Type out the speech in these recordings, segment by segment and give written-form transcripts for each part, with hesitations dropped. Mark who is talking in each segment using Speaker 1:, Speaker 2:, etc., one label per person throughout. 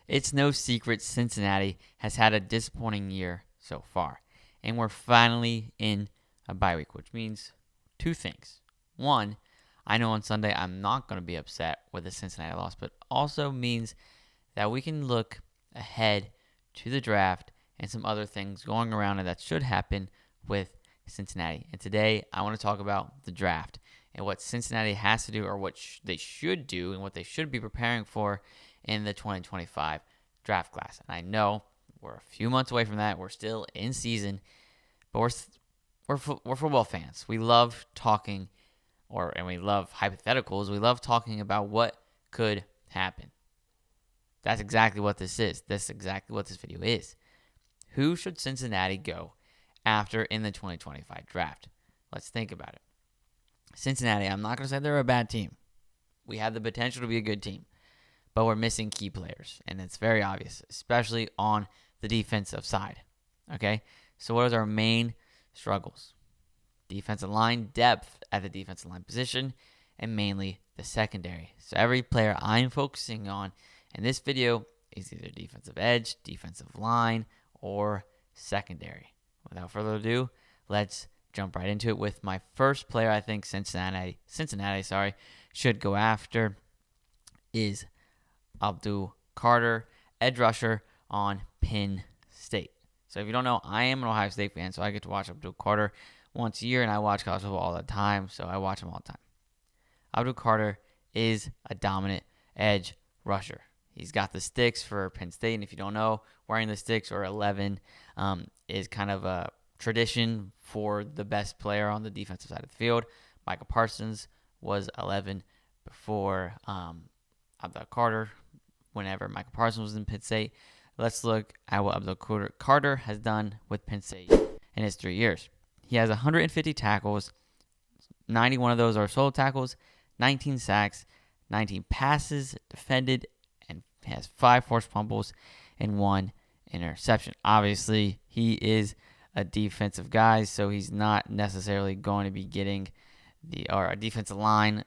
Speaker 1: It's no secret Cincinnati has had a disappointing year so far, and we're finally in a bye week, which means two things. One, I know on Sunday I'm not going to be upset with the Cincinnati loss, but also means that we can look ahead to the draft and some other things going around and that should happen with Cincinnati. And today I want to talk about the draft and what Cincinnati has to do, or what they should do, and what they should be preparing for in the 2025 draft class. And I know we're a few months away from that. We're still in season, but we're football fans. We love talking, and we love hypotheticals. We love talking about what could happen. That's exactly what this is. That's exactly what this video is. Who should Cincinnati go after in the 2025 draft? Let's think about it. Cincinnati, I'm not going to say they're a bad team. We have the potential to be a good team, but we're missing key players, and it's very obvious, especially on the defensive side. Okay? So what is our main struggles? Defensive line depth at the defensive line position, and mainly the secondary. So every player I'm focusing on in this video is either defensive edge, defensive line, or secondary. Without further ado, let's jump right into it with my first player I think Cincinnati should go after is Abdul Carter, edge rusher on Penn State. So if you don't know, I am an Ohio State fan, so I get to watch Abdul Carter once a year, and I watch college football all the time, so I watch him all the time. Abdul Carter is a dominant edge rusher. He's got the sticks for Penn State, and if you don't know, wearing the sticks or 11 is kind of a tradition for the best player on the defensive side of the field. Michael Parsons was 11 before Abdul Carter, whenever Michael Parsons was in Penn State. Let's look at what Abdul Carter has done with Penn State in his 3 years. He has 150 tackles, 91 of those are solo tackles, 19 sacks, 19 passes defended, and has 5 forced fumbles and 1 interception. Obviously, he is a defensive guy, so he's not necessarily going to be getting a defensive line,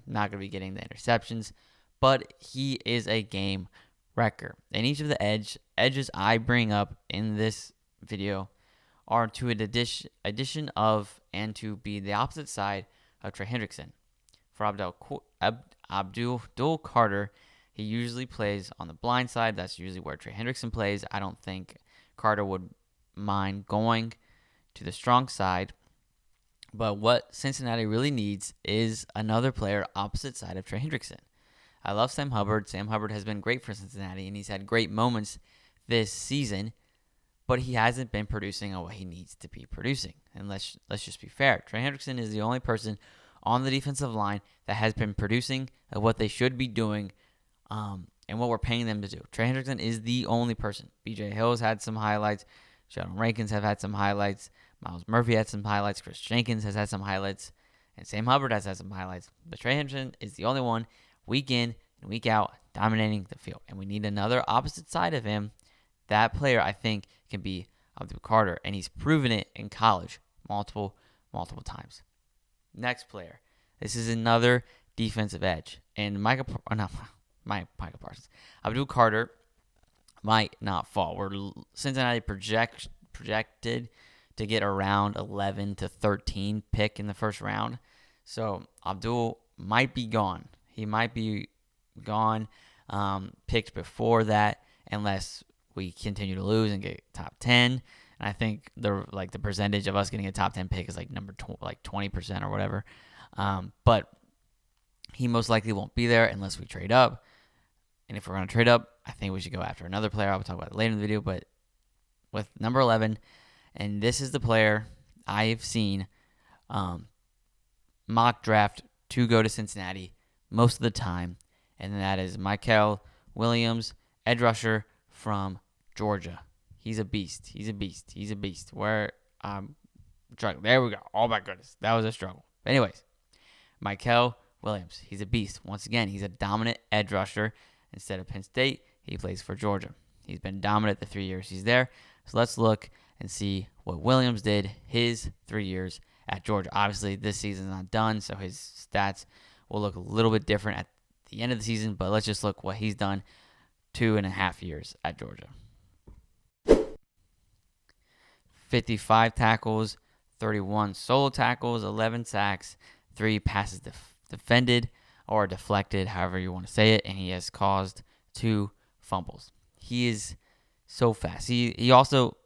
Speaker 1: not going to be getting the interceptions, but he is a game wrecker. And each of the edges I bring up in this video are to an addition of and to be the opposite side of Trey Hendrickson. For Abdul Carter, he usually plays on the blind side. That's usually where Trey Hendrickson plays. I don't think Carter would mind going to the strong side. But what Cincinnati really needs is another player opposite side of Trey Hendrickson. I love Sam Hubbard. Sam Hubbard has been great for Cincinnati, and he's had great moments this season, but he hasn't been producing what he needs to be producing. And let's just be fair. Trey Hendrickson is the only person on the defensive line that has been producing what they should be doing and what we're paying them to do. Trey Hendrickson is the only person. B.J. Hill's had some highlights. Sheldon Rankins have had some highlights. Miles Murphy had some highlights. Chris Jenkins has had some highlights. And Sam Hubbard has had some highlights. But Trey Hendrickson is the only one week in and week out dominating the field. And we need another opposite side of him. That player, I think, can be Abdul Carter. And he's proven it in college multiple times. Next player. This is another defensive edge. And Michael Parsons. Abdul Carter might not fall. Cincinnati projected to get around 11 to 13 pick in the first round. So Abdul might be gone. He might be gone, picked before that, unless we continue to lose and get top 10. And I think the percentage of us getting a top 10 pick is like 20% or whatever. But he most likely won't be there unless we trade up. And if we're going to trade up, I think we should go after another player. I'll talk about it later in the video. But with number 11, and this is the player I've seen mock draft to go to Cincinnati most of the time, and that is Michael Williams, edge rusher from Georgia. He's a beast. There we go. Oh my goodness, that was a struggle. But anyways, Michael Williams, he's a beast. Once again, he's a dominant edge rusher. Instead of Penn State, he plays for Georgia. He's been dominant the 3 years he's there. So let's look and see what Williams did his 3 years at Georgia. Obviously, this season's not done, so his stats will look a little bit different at the end of the season, but let's just look what he's done 2.5 years at Georgia. 55 tackles, 31 solo tackles, 11 sacks, 3 passes defended or deflected, however you want to say it, and he has caused 2 fumbles. He is so fast. He also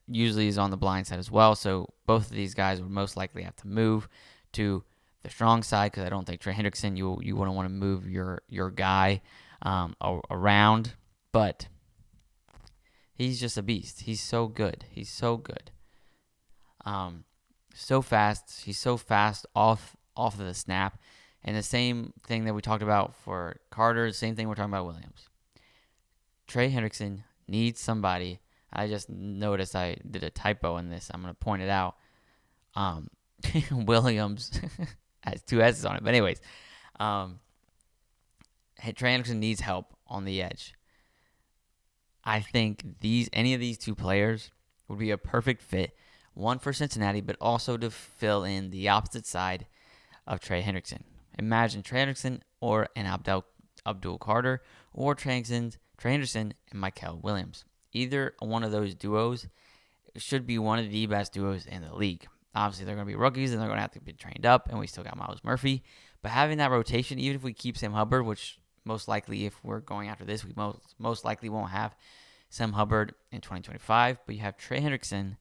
Speaker 1: usually is on the blind side as well, so both of these guys would most likely have to move to the strong side because I don't think Trey Hendrickson, you wouldn't want to move your guy around, but he's just a beast. He's so good. So fast. He's so fast off of the snap. And the same thing that we talked about for Carter, the same thing we're talking about Williams. Trey Hendrickson needs somebody. I just noticed I did a typo in this. I'm going to point it out. Williams has 2 S's on it. But anyways, Trey Hendrickson needs help on the edge. I think any of these 2 players would be a perfect fit. One for Cincinnati, but also to fill in the opposite side of Trey Hendrickson. Imagine Trey Hendrickson or an Abdul Carter, or Trey Hendrickson and Michael Williams. Either one of those duos should be one of the best duos in the league. Obviously, they're going to be rookies, and they're going to have to be trained up, and we still got Myles Murphy. But having that rotation, even if we keep Sam Hubbard, which most likely, if we're going after this, we most likely won't have Sam Hubbard in 2025, but you have Trey Hendrickson,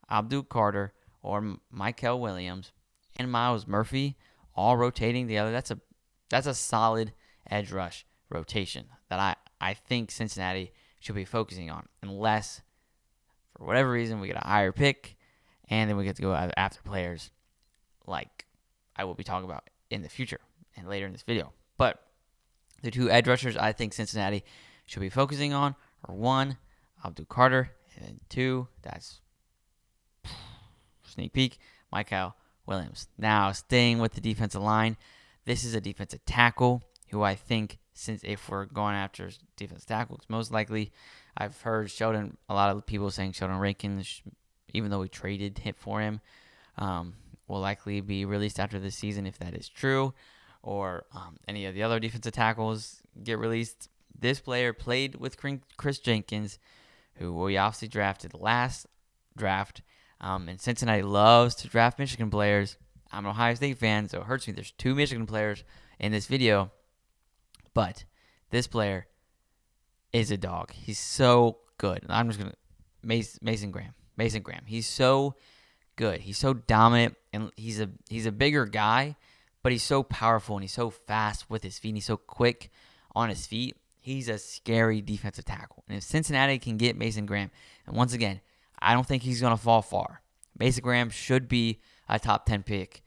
Speaker 1: Abdul Carter, or Michael Williams, and Myles Murphy all rotating together. That's a solid edge rush rotation that I think Cincinnati should be focusing on, unless for whatever reason we get a higher pick and then we get to go after players like I will be talking about in the future and later in this video. But the 2 edge rushers I think Cincinnati should be focusing on are 1, Abdul Carter, and then 2, that's sneak peek, Michael Williams. Now, staying with the defensive line, this is a defensive tackle who I think, since if we're going after defensive tackles, most likely, I've heard a lot of people saying Sheldon Rankins, even though we traded him for him, will likely be released after this season if that is true, or any of the other defensive tackles get released. This player played with Chris Jenkins, who we obviously drafted last draft. And Cincinnati loves to draft Michigan players. I'm an Ohio State fan, so it hurts me. There's 2 Michigan players in this video. But this player is a dog. He's so good. I'm just going to... Mason Graham. He's so good. He's so dominant, and he's a bigger guy, but he's so powerful, and he's so fast with his feet, and he's so quick on his feet. He's a scary defensive tackle. And if Cincinnati can get Mason Graham, and once again, I don't think he's going to fall far. Mason Graham should be a top 10 pick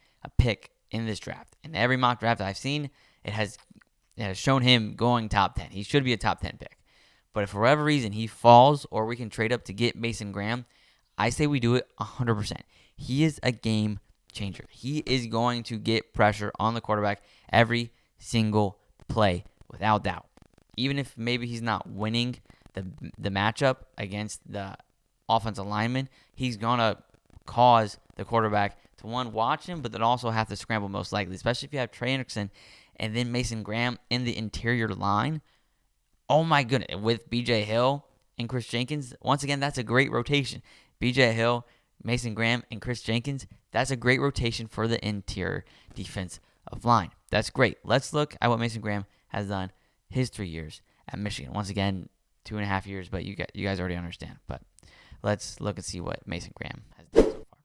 Speaker 1: in this draft. In every mock draft I've seen, it has shown him going top 10. He should be a top 10 pick. But if for whatever reason he falls or we can trade up to get Mason Graham, I say we do it 100%. He is a game changer. He is going to get pressure on the quarterback every single play, without doubt. Even if maybe he's not winning the matchup against the offensive lineman, he's going to cause the quarterback to, one, watch him, but then also have to scramble most likely, especially if you have Trey Hendrickson and then Mason Graham in the interior line. Oh my goodness, with B.J. Hill and Chris Jenkins, once again, that's a great rotation. B.J. Hill, Mason Graham, and Chris Jenkins, that's a great rotation for the interior defensive line. That's great. Let's look at what Mason Graham has done his 3 years at Michigan. Once again, 2.5 years, but you guys already understand. But let's look and see what Mason Graham has done so far.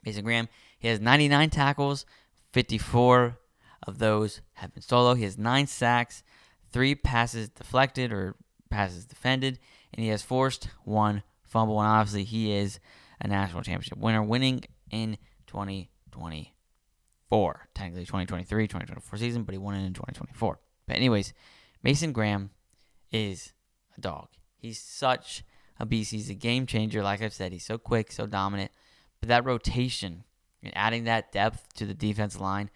Speaker 1: Mason Graham, he has 99 tackles, 54 of those have been solo. He has 9 sacks, 3 passes deflected or passes defended, and he has forced 1 fumble. And obviously, he is a national championship winner, winning in 2024. Technically 2023, 2024 season, but he won it in 2024. But anyways, Mason Graham is a dog. He's such a beast. He's a game changer. Like I've said, he's so quick, so dominant. But that rotation and adding that depth to the defensive line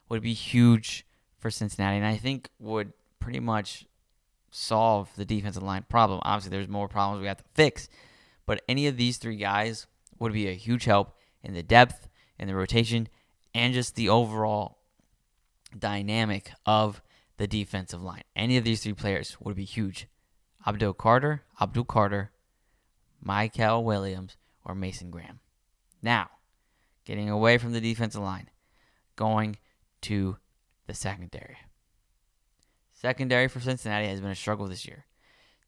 Speaker 1: would be huge for Cincinnati, and I think would pretty much solve the defensive line problem. Obviously, there's more problems we have to fix, but any of these 3 guys would be a huge help in the depth, in the rotation, and just the overall dynamic of the defensive line. Any of these 3 players would be huge Abdul Carter, Michael Williams, or Mason Graham. Now, getting away from the defensive line, going to the secondary. Secondary for Cincinnati has been a struggle this year.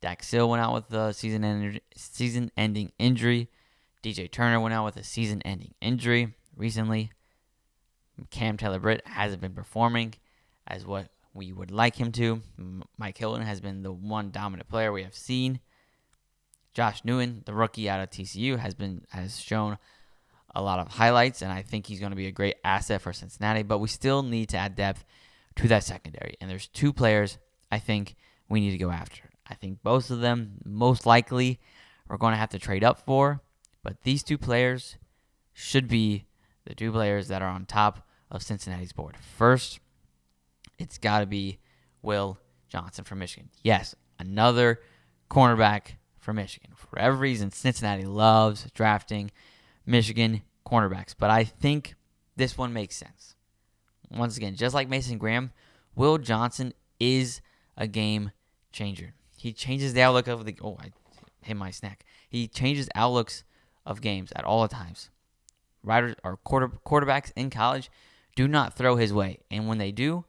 Speaker 1: Dax Hill went out with a season-ending injury. DJ Turner went out with a season-ending injury recently. Cam Taylor-Britt hasn't been performing as what we would like him to. Mike Hilton has been the one dominant player we have seen. Josh Newton, the rookie out of TCU, has shown a lot of highlights, and I think he's going to be a great asset for Cincinnati. But we still need to add depth to that secondary, and there's two players I think we need to go after. I think both of them most likely we're going to have to trade up for, but these two players should be the two players that are on top of Cincinnati's board. First, it's got to be Will Johnson from Michigan. Yes, another cornerback from Michigan. For whatever reason, Cincinnati loves drafting Michigan cornerbacks, but I think this one makes sense. Once again, just like Mason Graham, Will Johnson is a game changer. He changes the outlook of the... Oh, I hit my snack. He changes outlooks of games at all times. Quarterbacks in college do not throw his way, and when they do,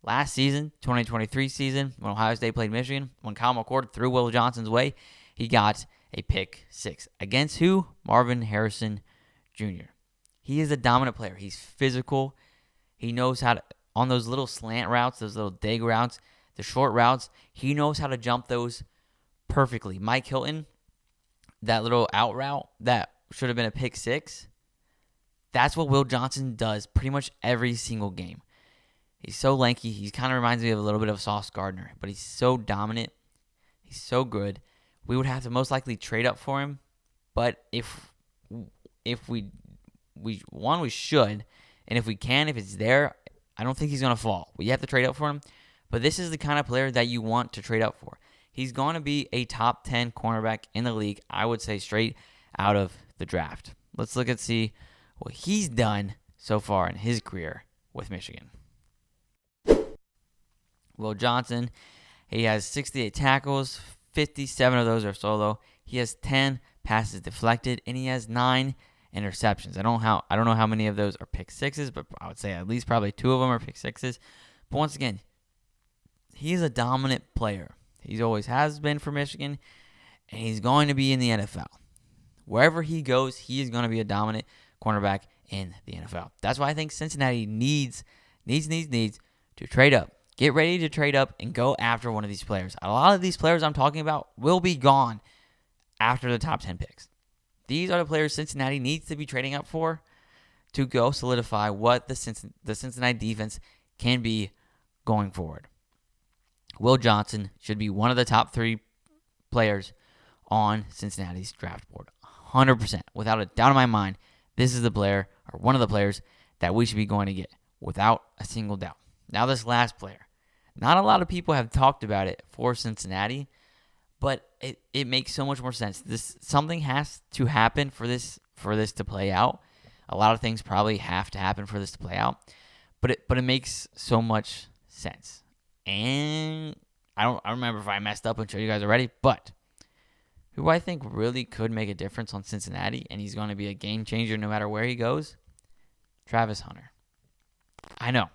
Speaker 1: last season, 2023 season, when Ohio State played Michigan, when Kyle McCord threw Will Johnson's way, he got a pick six. Against who? Marvin Harrison Jr. He is a dominant player. He's physical. He knows how to, on those little slant routes, those little dig routes, the short routes, he knows how to jump those perfectly. Mike Hilton, that little out route that should have been a pick six, that's what Will Johnson does pretty much every single game. He's so lanky. He kind of reminds me of a little bit of Sauce Gardner, but he's so dominant. He's so good. We would have to most likely trade up for him, but if we should, and if we can, if it's there, I don't think he's going to fall. We have to trade up for him, but this is the kind of player that you want to trade up for. He's going to be a top 10 cornerback in the league, I would say, straight out of the draft. Let's look and see what he's done so far in his career with Michigan. Will Johnson, he has 68 tackles, 57 of those are solo. He has 10 passes deflected, and he has 9 interceptions. I don't know how many of those are pick sixes, but I would say at least probably 2 of them are pick sixes. But once again, he is a dominant player. He always has been for Michigan, and he's going to be in the NFL. Wherever he goes, he is going to be a dominant cornerback in the NFL. That's why I think Cincinnati needs to trade up. Get ready to trade up and go after one of these players. A lot of these players I'm talking about will be gone after the top 10 picks. These are the players Cincinnati needs to be trading up for to go solidify what the Cincinnati defense can be going forward. Will Johnson should be one of the top 3 players on Cincinnati's draft board. 100%. Without a doubt in my mind, this is the player or one of the players that we should be going to get without a single doubt. Now this last player. Not a lot of people have talked about it for Cincinnati, but it makes so much more sense. Something has to happen for this to play out. A lot of things probably have to happen for this to play out, but it makes so much sense. And I don't remember if I messed up and showed you guys already, but who I think really could make a difference on Cincinnati, and he's going to be a game changer no matter where he goes, Travis Hunter. I know.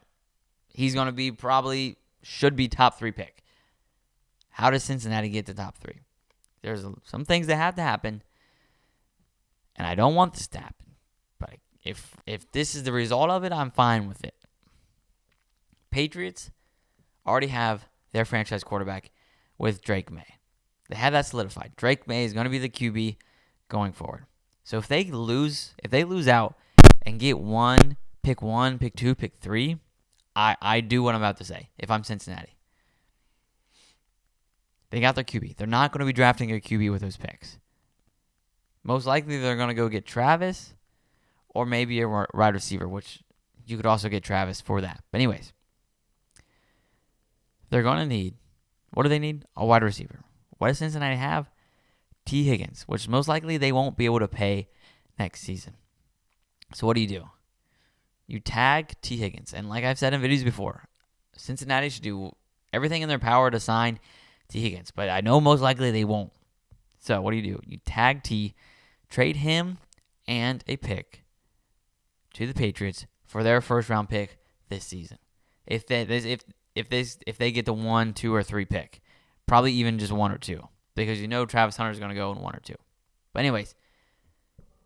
Speaker 1: He's going to be should be top 3 pick. How does Cincinnati get to top 3? There's some things that have to happen, and I don't want this to happen. But if this is the result of it, I'm fine with it. Patriots already have their franchise quarterback with Drake May. They have that solidified. Drake May is going to be the QB going forward. So if they lose out and get pick 1, pick 2, pick 3, I do what I'm about to say if I'm Cincinnati. They got their QB. They're not going to be drafting a QB with those picks. Most likely they're going to go get Travis or maybe a wide receiver, which you could also get Travis for that. But anyways, they're going to need, what do they need? A wide receiver. What does Cincinnati have? T. Higgins, which most likely they won't be able to pay next season. So what do? You tag T. Higgins. And like I've said in videos before, Cincinnati should do everything in their power to sign T. Higgins. But I know most likely they won't. So what do? You tag T, trade him and a pick to the Patriots for their first-round pick this season. If they get the 1, 2, or 3 pick, probably even just 1 or 2, because Travis Hunter is going to go in 1 or 2. But anyways,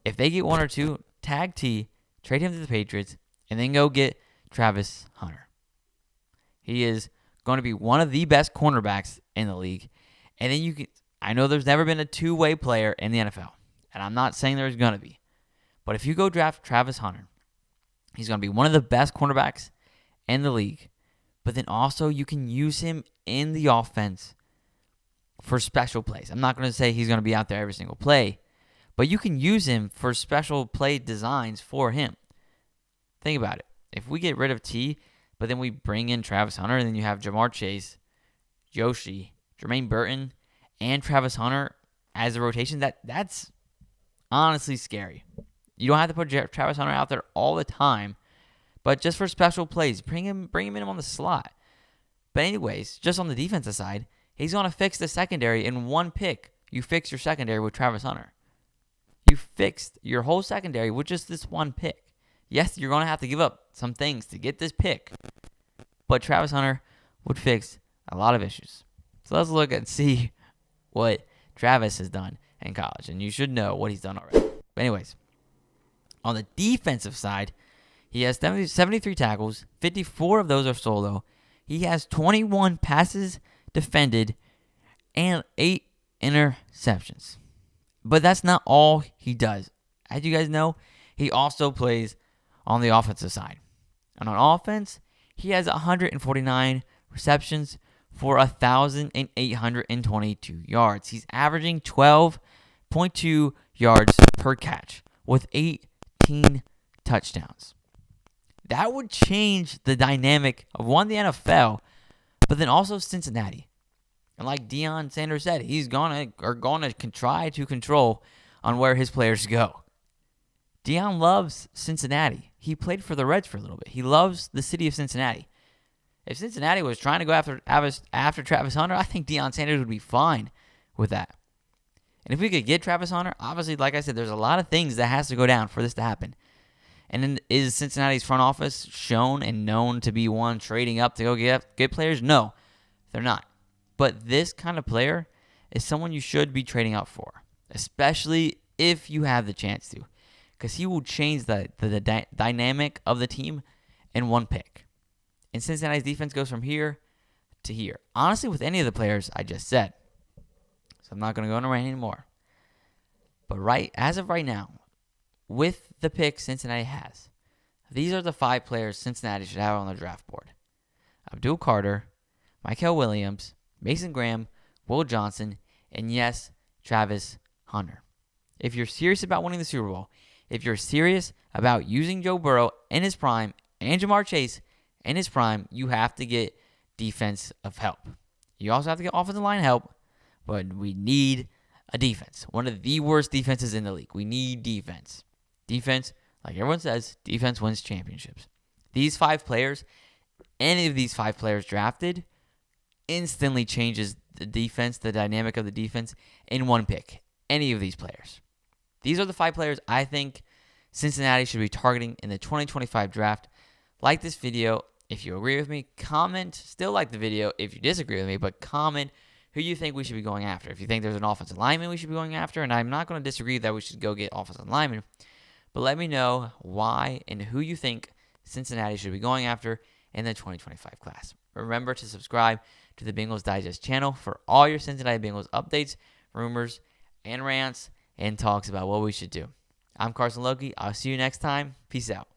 Speaker 1: if they get 1 or 2, tag T, trade him to the Patriots, and then go get Travis Hunter. He is going to be one of the best cornerbacks in the league. And then I know there's never been a two-way player in the NFL, and I'm not saying there's going to be. But if you go draft Travis Hunter, he's going to be one of the best cornerbacks in the league. But then also you can use him in the offense for special plays. I'm not going to say he's going to be out there every single play, but you can use him for special play designs for him. Think about it. If we get rid of T, but then we bring in Travis Hunter, and then you have Jamar Chase, Yoshi, Jermaine Burton, and Travis Hunter as a rotation, that's honestly scary. You don't have to put Travis Hunter out there all the time, but just for special plays, bring him in on the slot. But anyways, just on the defensive side, he's going to fix the secondary in 1 pick. You fix your secondary with Travis Hunter. You fixed your whole secondary with just this 1 pick. Yes, you're going to have to give up some things to get this pick, but Travis Hunter would fix a lot of issues. So let's look and see what Travis has done in college, and you should know what he's done already. But anyways, on the defensive side, he has 73 tackles, 54 of those are solo. He has 21 passes defended and 8 interceptions. But that's not all he does. As you guys know, he also plays on the offensive side. And on offense, he has 149 receptions for 1,822 yards. He's averaging 12.2 yards per catch with 18 touchdowns. That would change the dynamic of the NFL, but then also Cincinnati. And like Deion Sanders said, he's going to try to control on where his players go. Deion loves Cincinnati. He played for the Reds for a little bit. He loves the city of Cincinnati. If Cincinnati was trying to go after Travis Hunter, I think Deion Sanders would be fine with that. And if we could get Travis Hunter, obviously, like I said, there's a lot of things that has to go down for this to happen. And then is Cincinnati's front office shown and known to be one trading up to go get players? No, they're not. But this kind of player is someone you should be trading up for, especially if you have the chance to, because he will change the dynamic of the team in 1 pick. And Cincinnati's defense goes from here to here. Honestly, with any of the players I just said. So I'm not going to go into rant anymore. But as of right now, with the pick Cincinnati has, these are the 5 players Cincinnati should have on the draft board. Abdul Carter, Mykel Williams, Mason Graham, Will Johnson, and yes, Travis Hunter. If you're serious about winning the Super Bowl, if you're serious about using Joe Burrow in his prime and Jamar Chase in his prime, you have to get defensive help. You also have to get offensive line help, but we need a defense. One of the worst defenses in the league. We need defense. Defense, like everyone says, defense wins championships. These 5 players, any of these 5 players drafted, instantly changes the defense, the dynamic of the defense in 1 pick. Any of these players. These are the 5 players I think Cincinnati should be targeting in the 2025 draft. Like this video if you agree with me. Comment, still like the video if you disagree with me, but comment who you think we should be going after. If you think there's an offensive lineman we should be going after, and I'm not going to disagree that we should go get offensive lineman, but let me know why and who you think Cincinnati should be going after in the 2025 class. Remember to subscribe to the Bengals Digest channel for all your Cincinnati Bengals updates, rumors, and rants, and talks about what we should do. I'm Carson Lokey. I'll see you next time. Peace out.